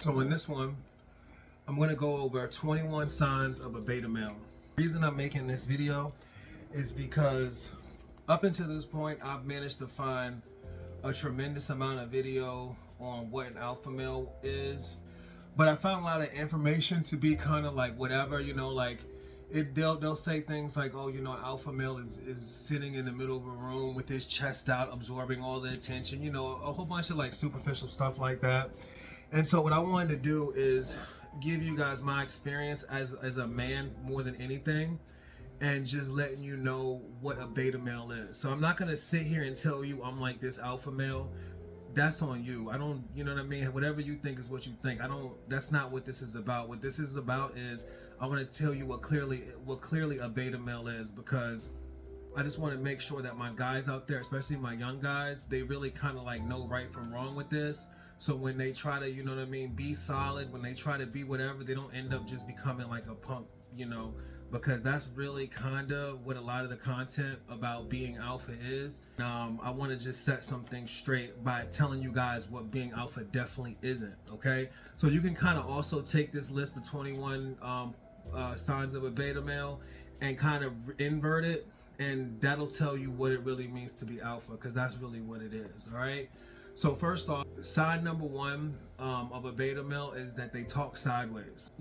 So in this one, I'm going to go over 21 signs of a beta male. The reason I'm making this video is because up until this point, I've managed to find a tremendous amount of video on what an alpha male is. But I found a lot of information to be kind of like whatever, like they'll say things like, oh, alpha male is sitting in the middle of a room with his chest out, absorbing all the attention, a whole bunch of like superficial stuff like that. And so what I wanted to do is give you guys my experience as a man more than anything, and just letting you know what a beta male is. So I'm not gonna sit here and tell you I'm like this alpha male. That's on you. I don't, you know what I mean? Whatever you think is what you think. That's not what this is about. What this is about is I want to tell you what clearly a beta male is, because I just want to make sure that my guys out there, especially my young guys, they really kind of like know right from wrong with this. So when they try to, be solid, when they try to be whatever, they don't end up just becoming like a punk, because that's really kind of what a lot of the content about being alpha is. I want to just set something straight by telling you guys what being alpha definitely isn't, okay? So you can kind of also take this list of 21 signs of a beta male and kind of invert it, and that'll tell you what it really means to be alpha, because that's really what it is, all right? So first off, sign number one of a beta male is that they talk sideways.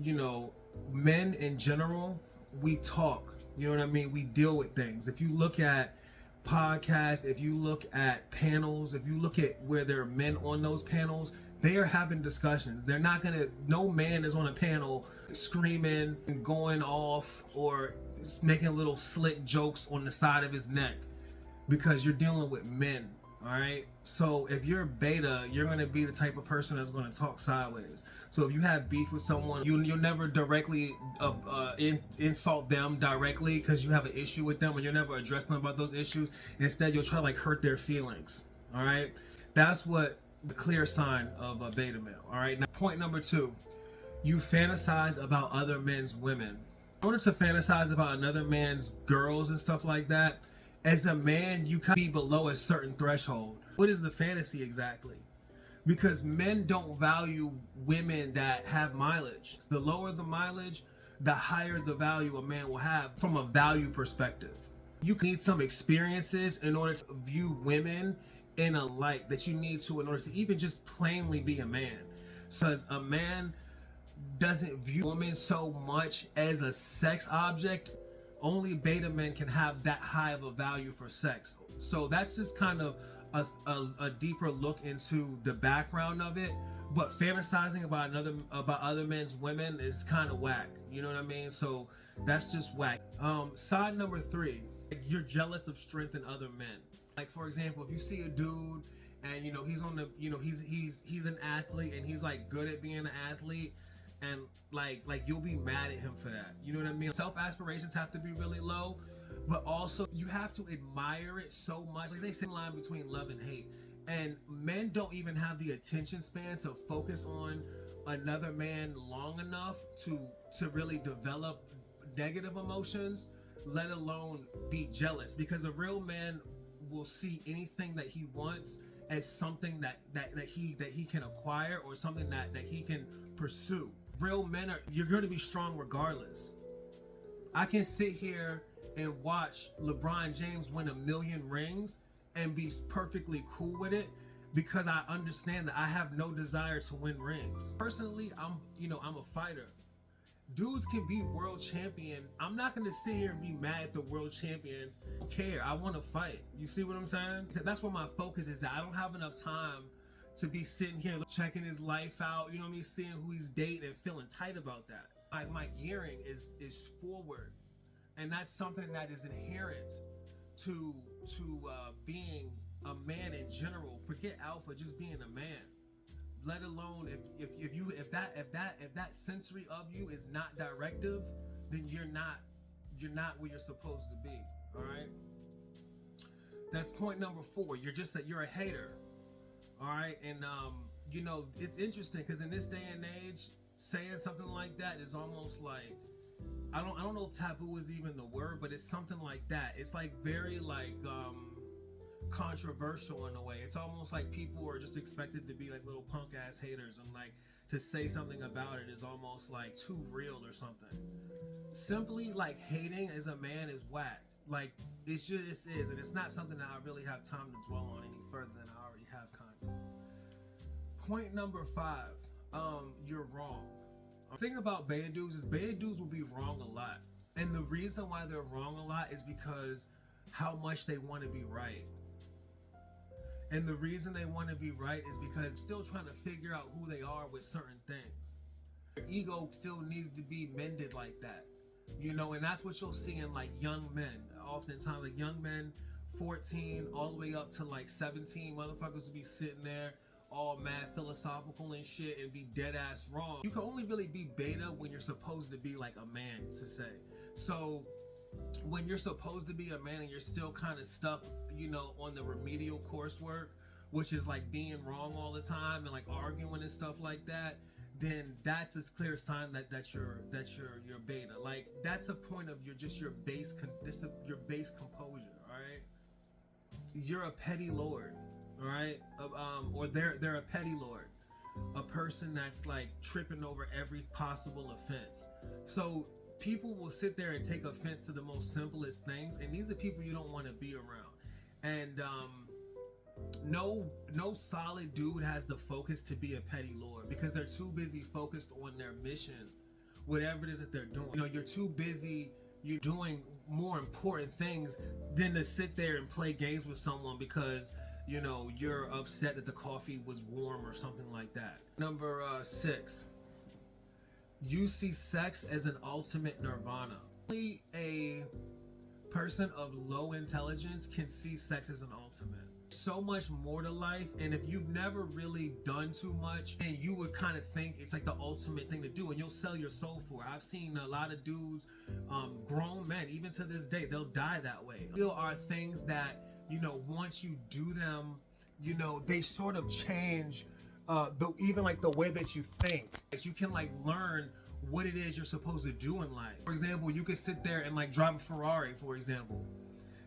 Men in general, we talk, you know what I mean? We deal with things. If you look at podcasts, if you look at panels, if you look at where there are men on those panels, they are having discussions. They're not no man is on a panel screaming and going off or making little slick jokes on the side of his neck, because you're dealing with men. All right, so if you're beta, you're going to be the type of person that's going to talk sideways. So if you have beef with someone, you'll never directly insult them directly because you have an issue with them, and you'll never address them about those issues. Instead, you'll try to like hurt their feelings. All right, that's what the clear sign of a beta male. All right, now point number two, you fantasize about other men's women. In order to fantasize about another man's girls and stuff like that, as a man, you can be below a certain threshold. What is the fantasy exactly? Because men don't value women that have mileage. The lower the mileage, the higher the value a man will have from a value perspective. You need some experiences in order to view women in a light that you need to in order to even just plainly be a man. So as a man doesn't view women so much as a sex object, only beta men can have that high of a value for sex. So that's just kind of a deeper look into the background of it. But fantasizing about other men's women is kind of whack. You know what I mean? So that's just whack. Side number three, you're jealous of strength in other men. Like for example, if you see a dude and he's on the he's an athlete and he's like good at being an athlete, and like you'll be mad at him for that. You know what I mean? Self aspirations have to be really low, but also you have to admire it so much. Like they say, line between love and hate. And men don't even have the attention span to focus on another man long enough to really develop negative emotions, let alone be jealous. Because a real man will see anything that he wants as something that he can acquire, or something that he can pursue. Real men you're going to be strong regardless. I can sit here and watch LeBron James win 1 million rings and be perfectly cool with it, because I understand that I have no desire to win rings. Personally, I'm a fighter. Dudes can be world champion. I'm not going to sit here and be mad at the world champion. I don't care. I want to fight. You see what I'm saying? That's where my focus is. That I don't have enough time to be sitting here checking his life out, you know what I mean, seeing who he's dating and feeling tight about that. My gearing is forward, and that's something that is inherent to being a man in general. Forget alpha, just being a man. Let alone if that sensory of you is not directive, then you're not where you're supposed to be. All right. That's point number four. You're a hater. All right, and it's interesting because in this day and age, saying something like that is almost like, I don't know if taboo is even the word, but it's something like that. It's like very like controversial in a way. It's almost like people are just expected to be like little punk ass haters, and like to say something about it is almost like too real or something. Simply like hating as a man is whack. Like it just is, and it's not something that I really have time to dwell on any further than I already have kind of. Point number 5, you're wrong. The thing about beta dudes is beta dudes will be wrong a lot. And the reason why they're wrong a lot is because how much they want to be right. And the reason they want to be right is because they're still trying to figure out who they are with certain things. Their ego still needs to be mended like that. You know, and that's what you'll see in like young men. Oftentimes, like young men, 14 all the way up to like 17, motherfuckers will be sitting there all mad philosophical and shit and be dead ass wrong. You can only really be beta when you're supposed to be like a man, to say. So when you're supposed to be a man and you're still kind of stuck, you know, on the remedial coursework, which is like being wrong all the time and like arguing and stuff like that, then that's a clear sign that you're beta. Like that's a point of your base composure. All right, you're a petty lord. All right, or they're a petty lord, a person that's like tripping over every possible offense. So people will sit there and take offense to the most simplest things, and these are people you don't want to be around. And no solid dude has the focus to be a petty lord because they're too busy focused on their mission, whatever it is that they're doing. You know, you're too busy. You're doing more important things than to sit there and play games with someone because, you know, you're upset that the coffee was warm or something like that. Number 6, you see sex as an ultimate nirvana. Only a person of low intelligence can see sex as an ultimate. So much more to life, and if you've never really done too much, and you would kind of think it's like the ultimate thing to do, and you'll sell your soul for it. I've seen a lot of dudes, grown men, even to this day, they'll die that way. There are things that, you know, once you do them, you know, they sort of change even like the way that you think. Like you can like learn what it is you're supposed to do in life. For example, you could sit there and like drive a Ferrari, for example.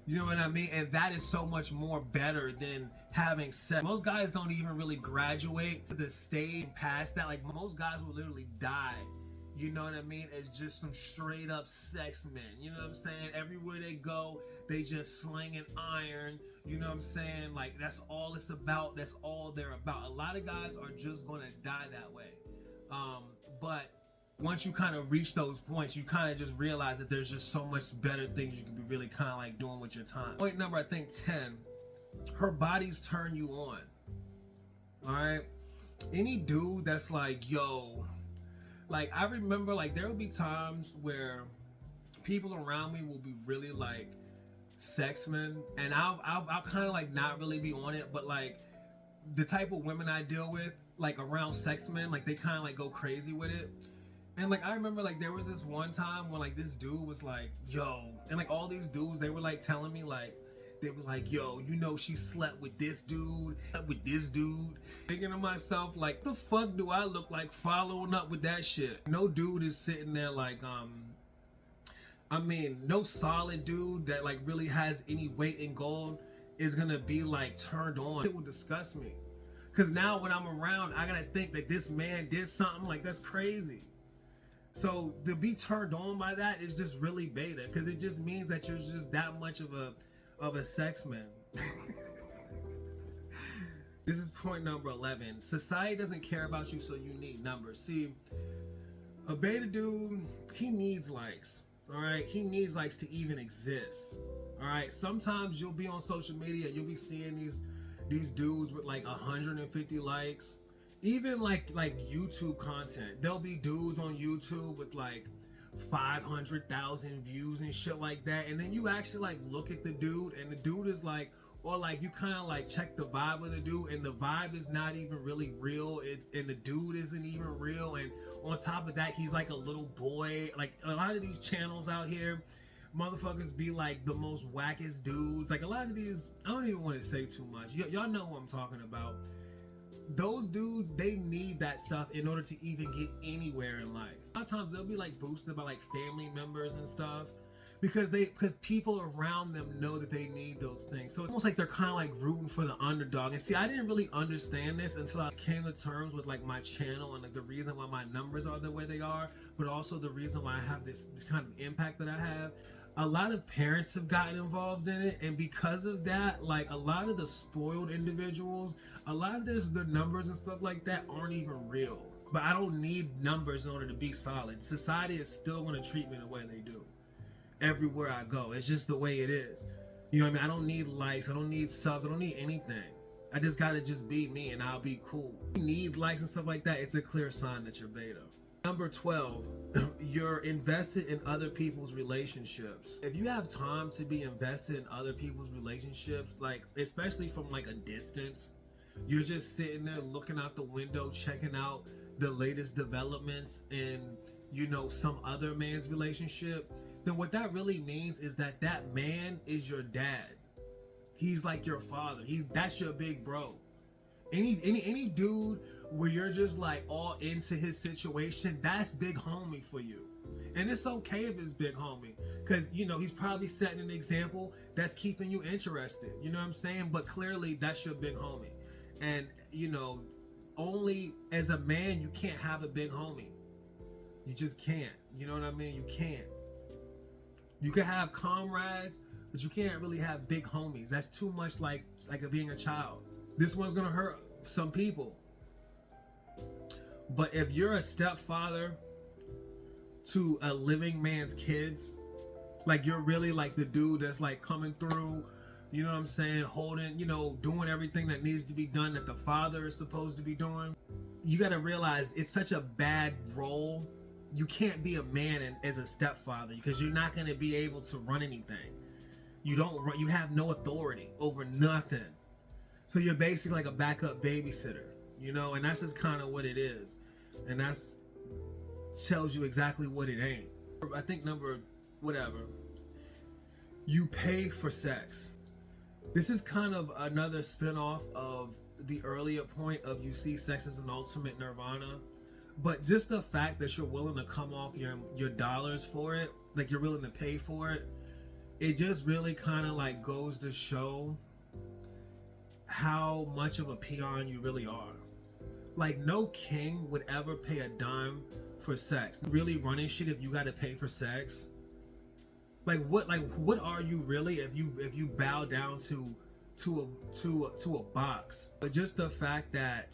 You know what I mean? And that is so much more better than having sex. Most guys don't even really graduate to the stage past that. Like most guys will literally die, you know what I mean, as just some straight up sex men. You know what I'm saying? Everywhere they go, they just slinging iron. You know what I'm saying? Like that's all it's about. That's all they're about. A lot of guys are just gonna die that way. But once you kind of reach those points, you kind of just realize that there's just so much better things you can be really kind of like doing with your time. Point number, I think 10, her bodies turn you on. All right, any dude that's like, yo, like I remember like there will be times where people around me will be really like sex men, and I'll kind of like not really be on it, but like the type of women I deal with, like around sex men, like they kind of like go crazy with it. And like I remember like there was this one time when like this dude was like, yo, and like all these dudes, they were like telling me like, they were like, yo, you know, she slept with this dude, thinking to myself like, the fuck do I look like following up with that shit? No dude is sitting there like I mean, no solid dude that like really has any weight in gold is gonna be like turned on. It will disgust me, because now when I'm around, I gotta think that this man did something. Like that's crazy. So to be turned on by that is just really beta, because it just means that you're just that much of a sex man. This is point number 11. Society doesn't care about you, so you need numbers. See, a beta dude, he needs likes. All right, he needs likes to even exist. All right, sometimes you'll be on social media and you'll be seeing these dudes with like 150 likes. Even like YouTube content, there'll be dudes on YouTube with like 500,000 views and shit like that, and then you actually like look at the dude, and the dude is like, or like you kind of like check the vibe of the dude, and the vibe is not even really real. And the dude isn't even real, and on top of that, he's like a little boy. Like a lot of these channels out here, motherfuckers be like the most wackest dudes. Like a lot of these, I don't even want to say too much. Y'all know who I'm talking about. Those dudes, they need that stuff in order to even get anywhere in life. A lot of times they'll be like boosted by like family members and stuff, because people around them know that they need those things. So it's almost like they're kind of like rooting for the underdog. And see, I didn't really understand this until I came to terms with like my channel and like the reason why my numbers are the way they are, but also the reason why I have this kind of impact that I have. A lot of parents have gotten involved in it, and because of that, like a lot of the spoiled individuals, a lot of the numbers and stuff like that aren't even real. But I don't need numbers in order to be solid. Society is still going to treat me the way they do everywhere I go. It's just the way it is. You know what I mean? I don't need likes, I don't need subs, I don't need anything. I just gotta just be me and I'll be cool. If you need likes and stuff like that, it's a clear sign that you're beta. Number 12, you're invested in other people's relationships. If you have time to be invested in other people's relationships, like especially from like a distance, you're just sitting there looking out the window, checking out the latest developments in, you know, some other man's relationship, then what that really means is that that man is your dad. He's like your father. That's your big bro. Any dude where you're just like all into his situation, that's big homie for you. And it's okay if it's big homie, because you know he's probably setting an example that's keeping you interested. You know what I'm saying? But clearly that's your big homie. And you know, only as a man you can't have a big homie. You just can't. You know what I mean? You can't. You can have comrades, but you can't really have big homies. That's too much like being a child. This one's gonna hurt some people. But if you're a stepfather to a living man's kids, like you're really like the dude that's like coming through, you know what I'm saying, holding, you know, doing everything that needs to be done that the father is supposed to be doing. You gotta realize it's such a bad role. You can't be a man as a stepfather because you're not gonna be able to run anything. You have no authority over nothing. So you're basically like a backup babysitter, you know, and that's just kind of what it is. And that's tells you exactly what it ain't. I think you pay for sex. This is kind of another spin-off of the earlier point of you see sex as an ultimate nirvana. But just the fact that you're willing to come off your dollars for it, like you're willing to pay for it, it just really kind of like goes to show how much of a peon you really are. Like no king would ever pay a dime for sex. Really running shit if you gotta pay for sex? Like what are you really if you bow down to a box? But just the fact that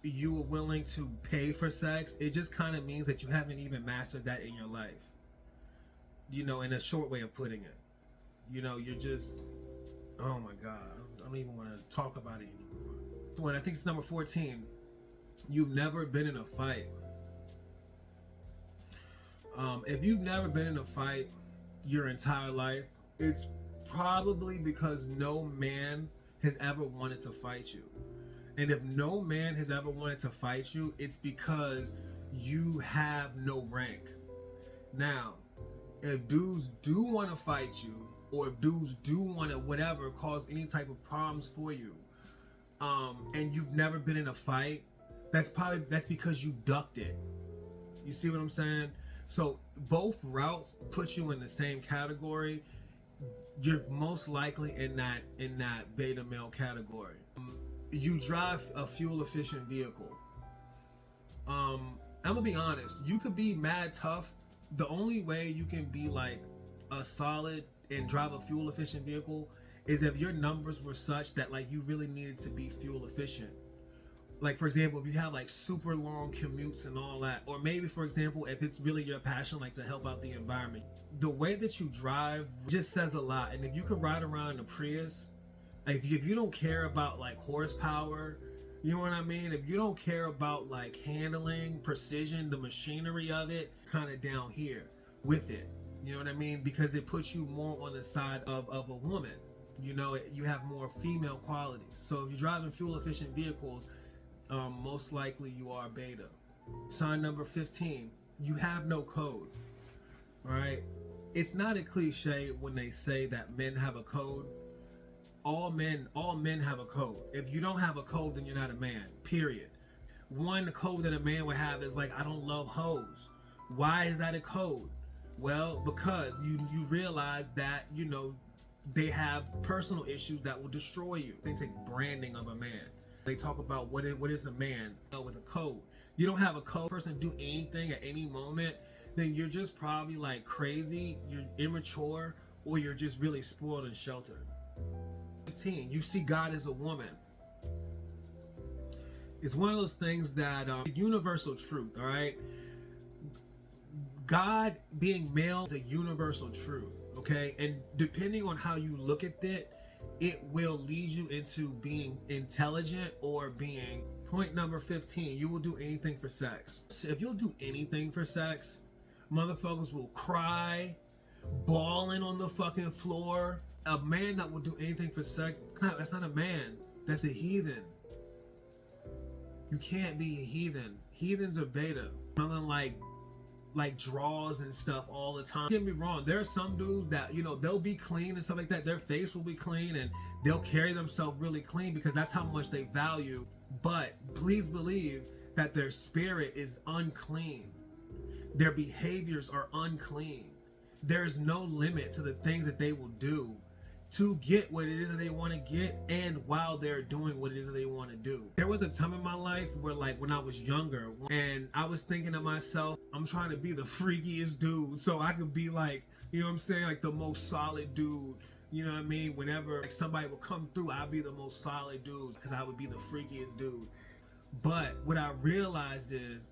you are willing to pay for sex, it just kind of means that you haven't even mastered that in your life. You know, in a short way of putting it. You know, you're just, oh my God, I don't even want to talk about it anymore. When I think it's number 14, you've never been in a fight. If you've never been in a fight your entire life, it's probably because no man has ever wanted to fight you. And if no man has ever wanted to fight you, it's because you have no rank. Now, if dudes do want to fight you, or if dudes do want to whatever cause any type of problems for you, and you've never been in a fight, that's because you ducked it. You see what I'm saying? So both routes put you in the same category. You're most likely in that beta male category. You drive a fuel efficient vehicle. I'm gonna be honest, you could be mad tough. The only way you can be like a solid and drive a fuel efficient vehicle is if your numbers were such that like you really needed to be fuel efficient. Like for example, if you have like super long commutes and all that, or maybe for example, if it's really your passion, like to help out the environment, the way that you drive just says a lot. And if you could ride around in a Prius, like if you don't care about like horsepower, you know what I mean? If you don't care about like handling, precision, the machinery of it, kind of down here with it, you know what I mean? Because it puts you more on the side of a woman. You know, you have more female qualities. So if you're driving fuel efficient vehicles, most likely you are beta. Sign number 15, you have no code. All right? It's not a cliche when they say that men have a code. All men have a code. If you don't have a code, then you're not a man, period. One code that a man would have is like, I don't love hoes. Why is that a code? Well, because you realize that, you know, they have personal issues that will destroy you. They take branding of a man. They talk about what is a man, you know, with a code. You don't have a code person do anything at any moment, then you're just probably like crazy, you're immature, or you're just really spoiled and sheltered. 15, you see God as a woman. It's one of those things that universal truth, all right? God being male is a universal truth, okay? And depending on how you look at it, it will lead you into being intelligent or being. Point number 15, you will do anything for sex. If you'll do anything for sex, motherfuckers will cry, bawling on the fucking floor. A man that will do anything for sex, that's not a man, that's a heathen. You can't be a heathen. Heathens are beta. Nothing like draws and stuff all the time. Don't get me wrong, there are some dudes that, you know, they'll be clean and stuff like that. Their face will be clean and they'll carry themselves really clean because that's how much they value. But please believe that their spirit is unclean. Their behaviors are unclean. There's no limit to the things that they will do to get what it is that they want to get, and while they're doing what it is that they want to do. There was a time in my life where, like, when I was younger and I was thinking to myself, I'm trying to be the freakiest dude so I could be like, you know what I'm saying, like the most solid dude. You know what I mean? Whenever like somebody would come through, I'd be the most solid dude because I would be the freakiest dude. But what I realized is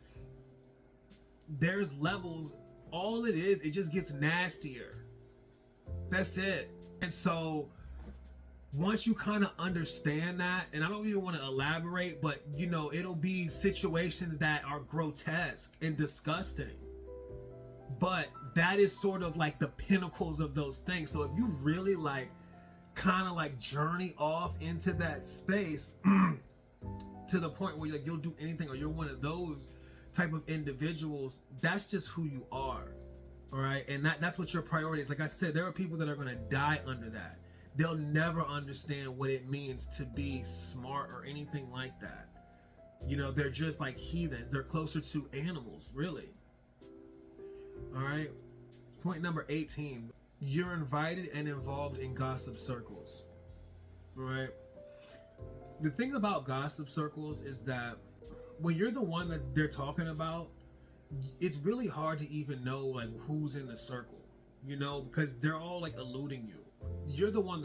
there's levels. All it is, it just gets nastier. That's it. And so once you kind of understand that, and I don't even want to elaborate, but you know, it'll be situations that are grotesque and disgusting. But that is sort of like the pinnacles of those things. So if you really like kind of like journey off into that space to the point where you'll do anything, or you're one of those type of individuals, that's just who you are. All right, and that's what your priority is. Like I said, there are people that are going to die under that. They'll never understand what it means to be smart or anything like that. You know, they're just like heathens. They're closer to animals, really. All right, point number 18. You're invited and involved in gossip circles. All right. The thing about gossip circles is that when you're the one that they're talking about, it's really hard to even know like who's in the circle, you know, because they're all like eluding you. You're the one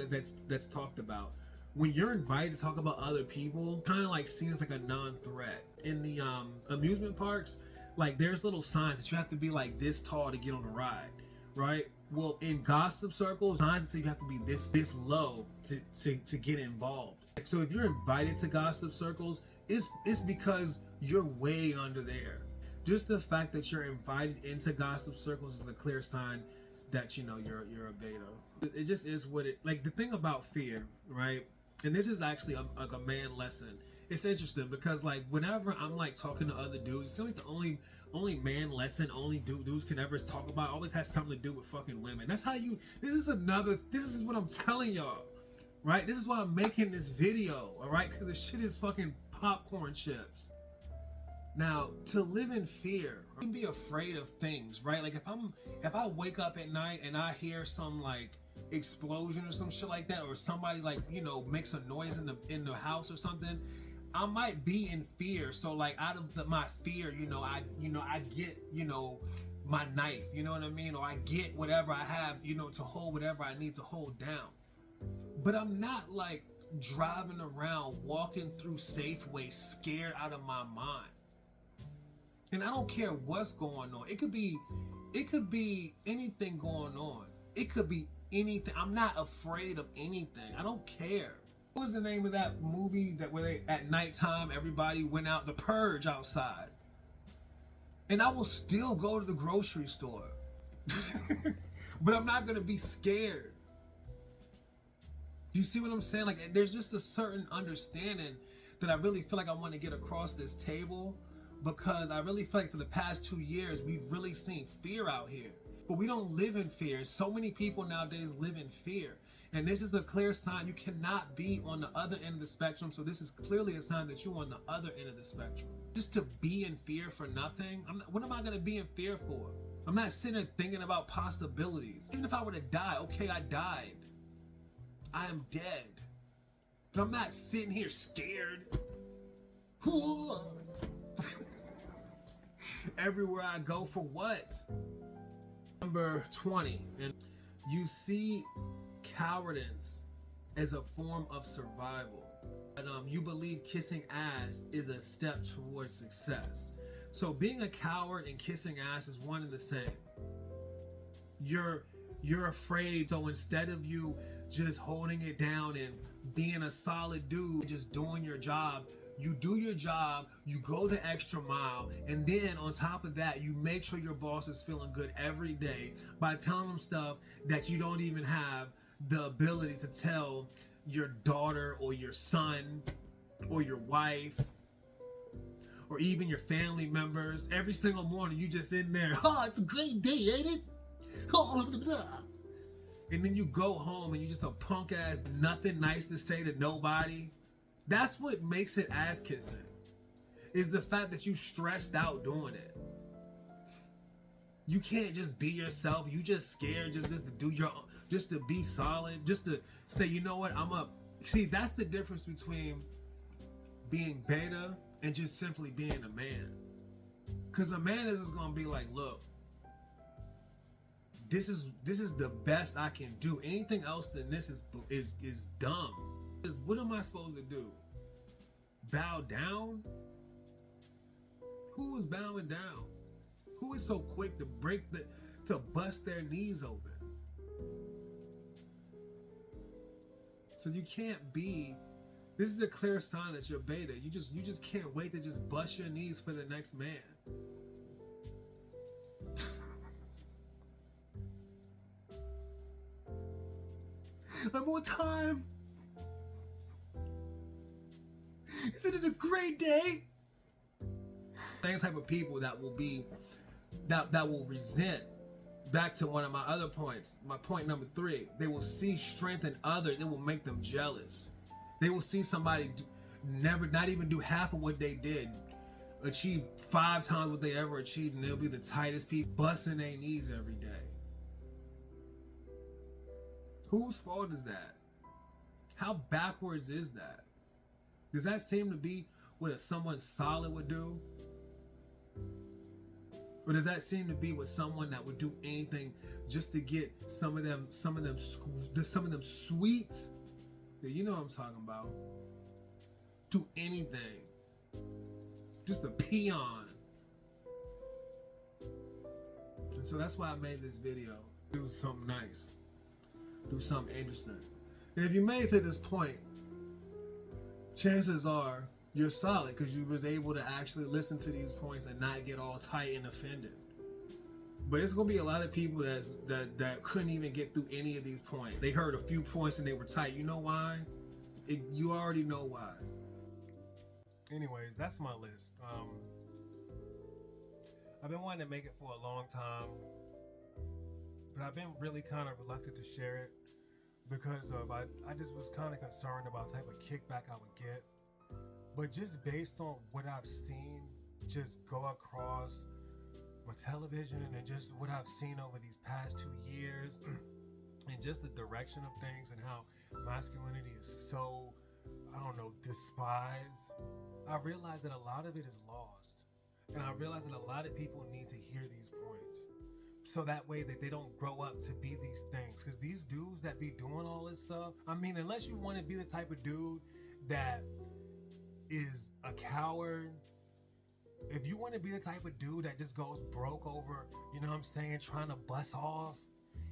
that's talked about. When you're invited to talk about other people, kind of like seen as like a non-threat. In the amusement parks, like there's little signs that you have to be like this tall to get on the ride, right? Well, in gossip circles, signs that say you have to be this low to get involved. So if you're invited to gossip circles, it's because you're way under there. Just the fact that you're invited into gossip circles is a clear sign that, you know, you're a beta. It just is what it, like the thing about fear, right? And this is actually a man lesson. It's interesting because like whenever I'm like talking to other dudes, it's like the only man lesson dudes can ever talk about always has something to do with fucking women. That's how you, this is what I'm telling y'all, right? This is why I'm making this video, all right? Because this shit is fucking popcorn chips. Now, to live in fear, you can be afraid of things, right? Like if I wake up at night and I hear some like explosion or some shit like that, or somebody like, you know, makes a noise in the house or something, I might be in fear. So like out of my fear, I get, my knife, you know what I mean? Or I get whatever I have, to hold whatever I need to hold down. But I'm not like driving around, walking through Safeway scared out of my mind. And I don't care what's going on. It could be anything going on. It could be anything. I'm not afraid of anything. I don't care. What was the name of that movie where they at nighttime everybody went out, The Purge, outside? And I will still go to the grocery store. But I'm not gonna be scared. Do you see what I'm saying? Like there's just a certain understanding that I really feel like I want to get across this table. Because I really feel like for the past 2 years, we've really seen fear out here. But we don't live in fear. So many people nowadays live in fear. And this is a clear sign you cannot be on the other end of the spectrum. So this is clearly a sign that you're on the other end of the spectrum. Just to be in fear for nothing, what am I going to be in fear for? I'm not sitting there thinking about possibilities. Even if I were to die, okay, I died. I am dead. But I'm not sitting here scared. Everywhere I go, for what? Number 20, and you see cowardice as a form of survival. And you believe kissing ass is a step towards success. So being a coward and kissing ass is one and the same. You're afraid, so instead of you just holding it down and being a solid dude, just doing your job, you do your job, you go the extra mile, and then on top of that, you make sure your boss is feeling good every day by telling them stuff that you don't even have the ability to tell your daughter or your son or your wife or even your family members. Every single morning, you just in there, oh, it's a great day, ain't it? Oh, blah, blah. And then you go home and you just a punk ass, nothing nice to say to nobody. That's what makes it ass kissing, is the fact that you stressed out doing it. You can't just be yourself. You just scared just to do your, just to be solid, just to say, you know what, see, that's the difference between being beta and just simply being a man. Because a man is just gonna be like, look, this is the best I can do. Anything else than this is dumb. What am I supposed to do? Bow down? Who is bowing down? Who is so quick to bust their knees open? So you can't be. This is a clear sign that you're beta. You just can't wait to just bust your knees for the next man. I'm on time. Isn't it a great day? Same type of people that will be that will resent. Back to one of my other points, my point number 3, they will see strength in others. It will make them jealous. They will see somebody not even do half of what they did, achieve 5 times what they ever achieved, and they'll be the tightest people, busting their knees every day. Whose fault is that? How backwards is that? Does that seem to be what someone solid would do? Or does that seem to be what someone that would do anything just to get some of them sweet? You know what I'm talking about. Do anything. Just a peon. And so that's why I made this video. Do something nice. Do something interesting. And if you made it to this point, chances are you're solid because you was able to actually listen to these points and not get all tight and offended. But it's gonna be a lot of people that couldn't even get through any of these points. They heard a few points and they were tight. You know why? You already know why. Anyways, that's my list. I've been wanting to make it for a long time, but I've been really kind of reluctant to share it because I just was kind of concerned about the type of kickback I would get. But just based on what I've seen just go across my television and just what I've seen over these past 2 years and just the direction of things and how masculinity is so, I don't know, despised, I realized that a lot of it is lost. And I realized that a lot of people need to hear these points, so that way that they don't grow up to be these things. Because these dudes that be doing all this stuff, I mean, unless you want to be the type of dude that is a coward, if you want to be the type of dude that just goes broke over, you know what I'm saying, trying to bust off,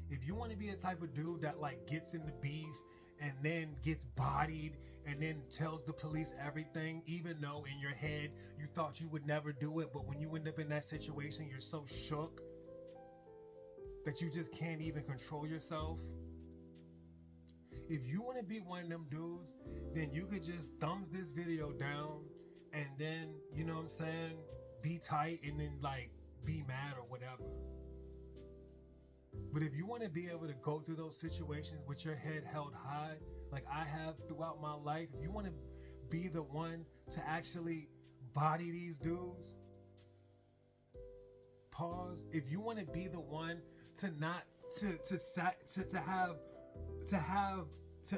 if you want to be the type of dude that like gets in the beef and then gets bodied and then tells the police everything, even though in your head you thought you would never do it, but when you end up in that situation, you're so shook that you just can't even control yourself. If you want to be one of them dudes, then you could just thumbs this video down and then, you know what I'm saying, be tight and then like be mad or whatever. But if you want to be able to go through those situations with your head held high, like I have throughout my life, if you want to be the one to actually body these dudes, pause, if you want to be the one to not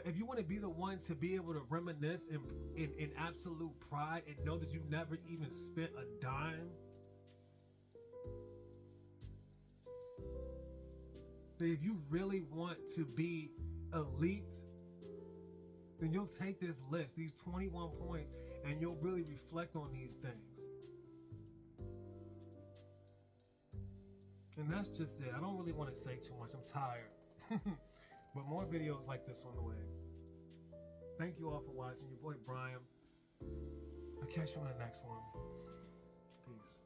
if you want to be the one to be able to reminisce in absolute pride and know that you've never even spent a dime, so if you really want to be elite, then you'll take this list, these 21 points, and you'll really reflect on these things. And that's just it. I don't really want to say too much. I'm tired. But more videos like this on the way. Thank you all for watching. Your boy Brian. I'll catch you on the next one. Peace.